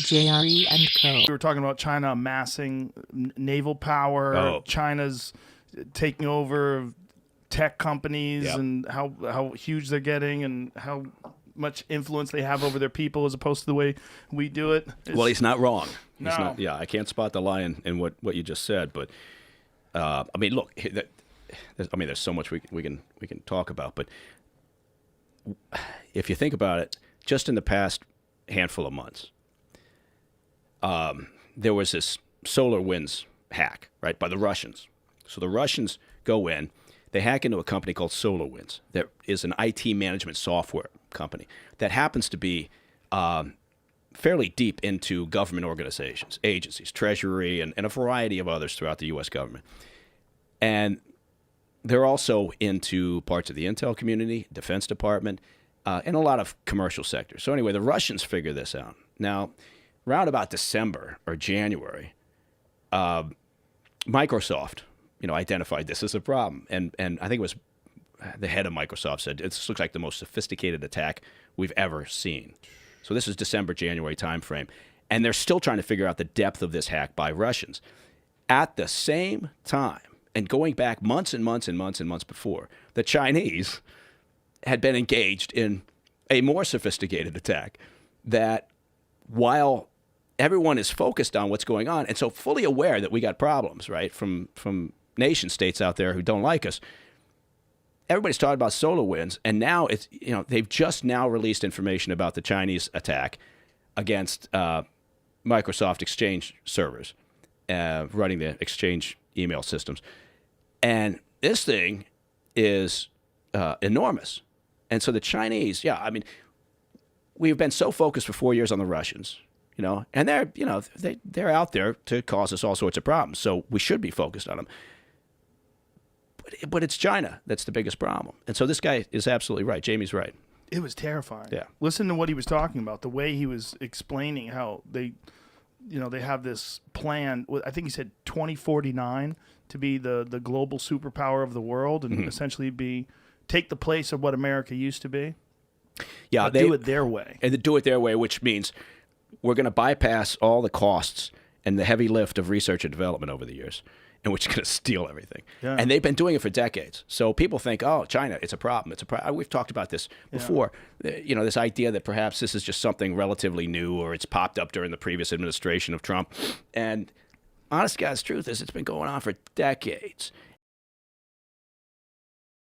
JRE and Co. We were talking about China amassing naval power. Oh. China's taking over tech companies Yep. and how huge they're getting and how much influence they have over their people as opposed to the way we do it. Well, he's not wrong. He's No. not, yeah, I can't spot the lie in what you just said, but I mean, look, there's so much we can talk about, but if you think about it, just in the past handful of months, there was this solar winds hack, right, by the Russians. So the Russians go in, they hack into a company called SolarWinds. That is an IT management software company that happens to be fairly deep into government organizations, agencies, Treasury, and a variety of others throughout the U.S. government. And they're also into parts of the intel community, Defense Department, and a lot of commercial sectors. So anyway, the Russians figure this out. Now, around about December or January, Microsoft, identified this as a problem. And I think it was the head of Microsoft said, this looks like the most sophisticated attack we've ever seen. So this is December, January timeframe. And they're still trying to figure out the depth of this hack by Russians. At the same time, and going back months and months and months and months before, the Chinese had been engaged in a more sophisticated attack that while everyone is focused on what's going on and so fully aware that we got problems, right, from nation states out there who don't like us, everybody's talking about SolarWinds, and now it's they've just now released information about the Chinese attack against Microsoft Exchange servers, running the Exchange email systems, and this thing is enormous. And so the Chinese, we've been so focused for 4 years on the Russians, and they're out there to cause us all sorts of problems. So we should be focused on them. But it's China that's the biggest problem. And so this guy is absolutely right. Jamie's right. It was terrifying. Yeah. Listen to what he was talking about, the way he was explaining how they have this plan. I think he said 2049 to be the global superpower of the world and essentially take the place of what America used to be. Yeah, they do it their way. And they do it their way, which means we're going to bypass all the costs and the heavy lift of research and development over the years, and we're just going to steal everything. Yeah. And they've been doing it for decades. So people think, oh, China, it's a problem. We've talked about this before. Yeah. This idea that perhaps this is just something relatively new or it's popped up during the previous administration of Trump. And honest God's truth is it's been going on for decades.